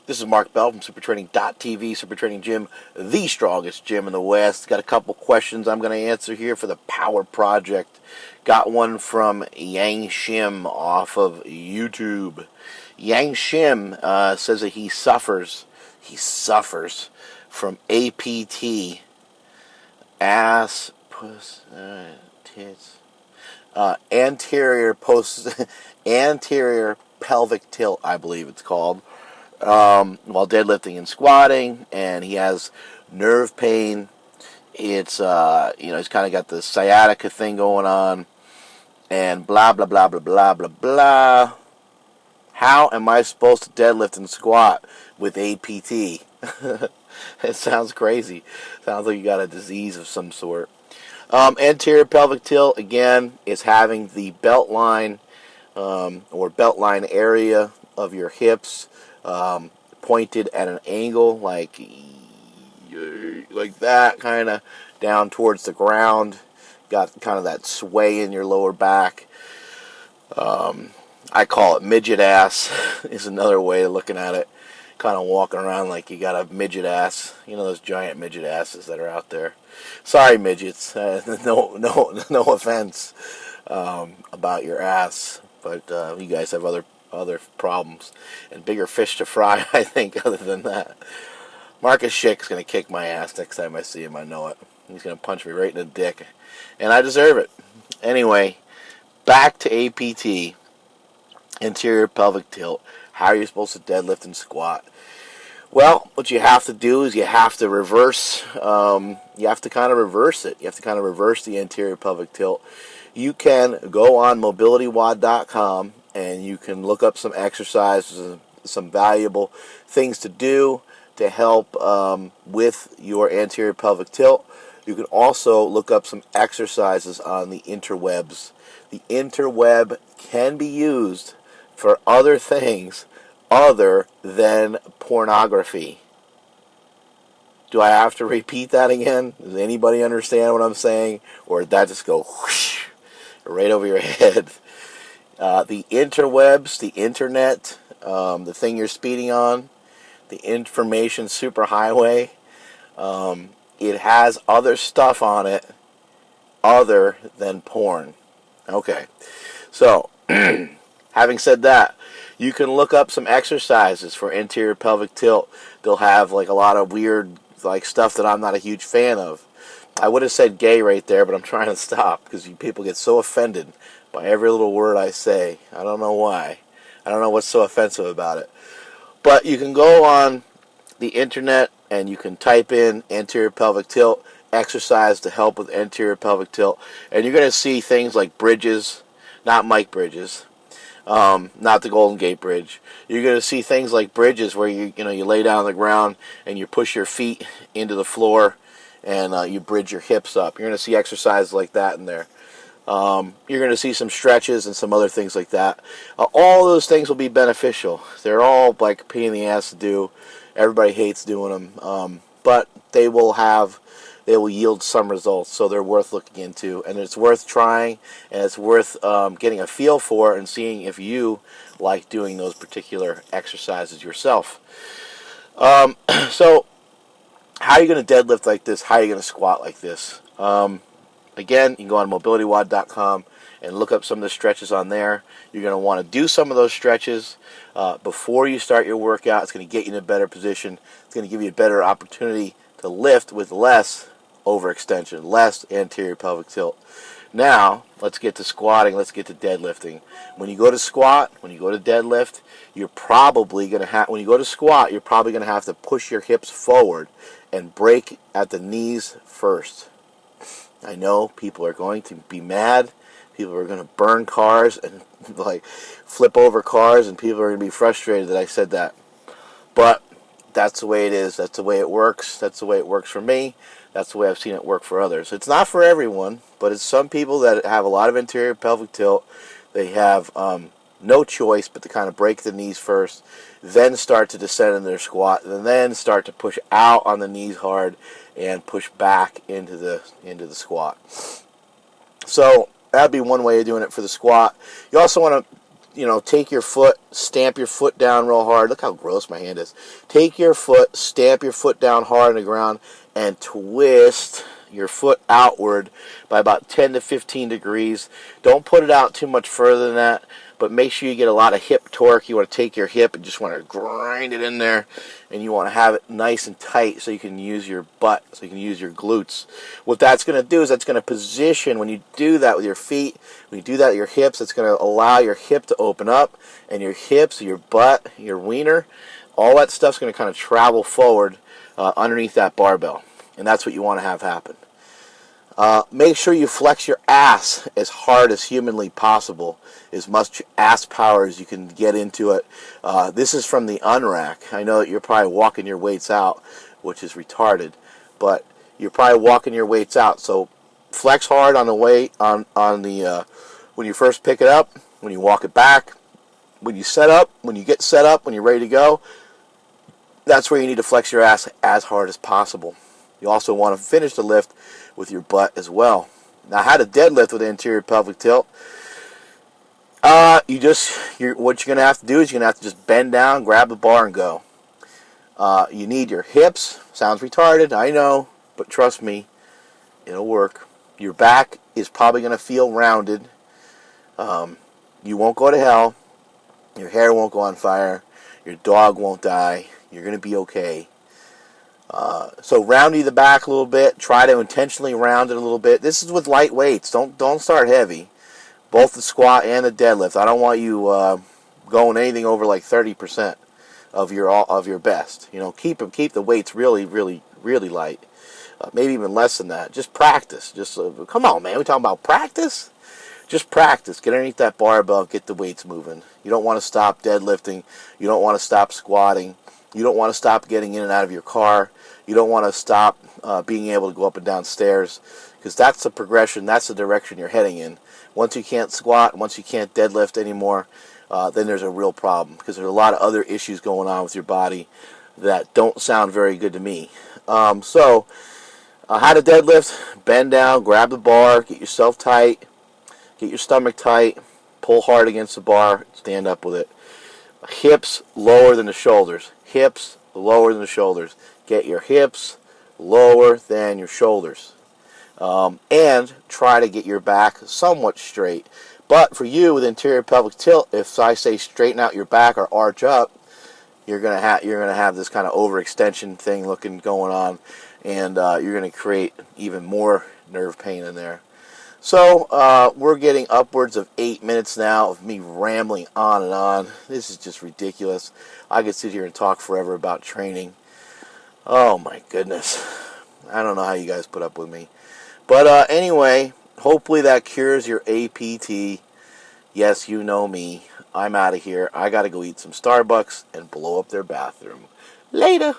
This is Mark Bell from supertraining.tv, Super Training Gym, the strongest gym in the West. Got a couple questions I'm going to answer here for the Power Project. Got one from Yang Shim off of YouTube. Yang Shim says that he suffers from APT, ass, puss, tits, anterior pelvic tilt, I believe it's called. While deadlifting and squatting, and he has nerve pain. It's he's kind of got the sciatica thing going on, and blah blah blah blah blah blah blah. How am I supposed to deadlift and squat with APT? It sounds crazy. Sounds like you got a disease of some sort. Anterior pelvic tilt, again, is having the belt line or belt line area of your hips pointed at an angle like that, kind of down towards the ground. Got kind of that sway in your lower back. I call it midget ass is another way of looking at it. Kind of walking around like you got a midget ass. You know those giant midget asses that are out there. Sorry, midgets. No offense about your ass, but you guys have other problems and bigger fish to fry, I think, other than that. Marcus Schick's going to kick my ass next time I see him. I know it. He's going to punch me right in the dick, and I deserve it. Anyway, back to APT, anterior pelvic tilt. How are you supposed to deadlift and squat? Well, what you have to do is you have to reverse. You have to kind of reverse it. You have to kind of reverse the anterior pelvic tilt. You can go on mobilitywod.com and you can look up some exercises, some valuable things to do to help with your anterior pelvic tilt. You can also look up some exercises on the interwebs. The interweb can be used for other things other than pornography. Do I have to repeat that again? Does anybody understand what I'm saying? Or did that just go whoosh, right over your head? The interwebs, the internet, the thing you're speeding on, the information superhighway, it has other stuff on it other than porn. Okay, so having said that, you can look up some exercises for anterior pelvic tilt. They'll have like a lot of weird like stuff that I'm not a huge fan of. I would have said gay right there, but I'm trying to stop because people get so offended by every little word I say. I don't know why. I don't know what's so offensive about it. But you can go on the internet and you can type in anterior pelvic tilt, exercise to help with anterior pelvic tilt, and you're going to see things like bridges, not Mike Bridges, not the Golden Gate Bridge. You're going to see things like bridges where you lay down on the ground and you push your feet into the floor and you bridge your hips up. You're going to see exercises like that in there. You're going to see some stretches and some other things like that. All those things will be beneficial. They're all like a pain in the ass to do. Everybody hates doing them, but they will yield some results, so they're worth looking into, and it's worth trying, and it's worth getting a feel for and seeing if you like doing those particular exercises yourself. So how are you going to deadlift like this? How are you going to squat like this? Again, you can go on mobilitywod.com and look up some of the stretches on there. You're going to want to do some of those stretches before you start your workout. It's going to get you in a better position. It's going to give you a better opportunity to lift with less overextension, less anterior pelvic tilt. Now, let's get to squatting. Let's get to deadlifting. When you go to squat, when you go to deadlift, you're probably going to have, when you go to squat, you're probably going to have to push your hips forward and break at the knees first. I know people are going to be mad. People are going to burn cars and like flip over cars, and people are going to be frustrated that I said that. But that's the way it is. That's the way it works. That's the way it works for me. That's the way I've seen it work for others. It's not for everyone, but it's some people that have a lot of anterior pelvic tilt. They have no choice but to kind of break the knees first, then start to descend in their squat, and then start to push out on the knees hard and push back into the squat. So that'd be one way of doing it for the squat. You also want to take your foot, stamp your foot down real hard. Look how gross my hand is. Take your foot, stamp your foot down hard on the ground, and twist your foot outward by about 10 to 15 degrees. Don't put it out too much further than that, but make sure you get a lot of hip torque. You want to take your hip and just want to grind it in there, and you want to have it nice and tight so you can use your butt, so you can use your glutes. What that's going to do is that's going to position, when you do that with your feet, when you do that with your hips, it's going to allow your hip to open up, and your hips, your butt, your wiener, all that stuff's going to kind of travel forward underneath that barbell, and that's what you want to have happen. Make sure you flex your ass as hard as humanly possible, as much ass power as you can get into it. This is from the unrack. I know that you're probably walking your weights out, which is retarded, but you're probably walking your weights out. So flex hard on the weight on the when you first pick it up, when you walk it back, when you set up, when you get set up, when you're ready to go. That's where you need to flex your ass as hard as possible. You also want to finish the lift with your butt as well. Now, how to deadlift with anterior pelvic tilt? What you're going to have to do is you're going to have to just bend down, grab the bar, and go. You need your hips. Sounds retarded, I know, but trust me, it'll work. Your back is probably going to feel rounded. You won't go to hell. Your hair won't go on fire. Your dog won't die. You're going to be okay. So rounding the back a little bit. Try to intentionally round it a little bit. This is with light weights. Don't start heavy. Both the squat and the deadlift. I don't want you going anything over like 30% of your best. Keep the weights really, really, really light. Maybe even less than that. Just practice. Come on, man. We talking about practice? Just practice. Get underneath that barbell. Get the weights moving. You don't want to stop deadlifting. You don't want to stop squatting. You don't want to stop getting in and out of your car. You don't want to stop being able to go up and down stairs, because that's the progression, that's the direction you're heading in. Once you can't squat, once you can't deadlift anymore, then there's a real problem, because there's a lot of other issues going on with your body that don't sound very good to me. How to deadlift? Bend down, grab the bar, get yourself tight, get your stomach tight, pull hard against the bar, stand up with it. Hips lower than the shoulders. Hips lower than the shoulders. Get your hips lower than your shoulders. And try to get your back somewhat straight. But for you with anterior pelvic tilt, if I say straighten out your back or arch up, you're gonna have this kind of overextension thing going on, and you're gonna create even more nerve pain in there. So we're getting upwards of 8 minutes now of me rambling on and on. This is just ridiculous. I could sit here and talk forever about training. Oh my goodness. I don't know how you guys put up with me. But anyway, hopefully that cures your APT. Yes, you know me. I'm out of here. I got to go eat some Starbucks and blow up their bathroom. Later.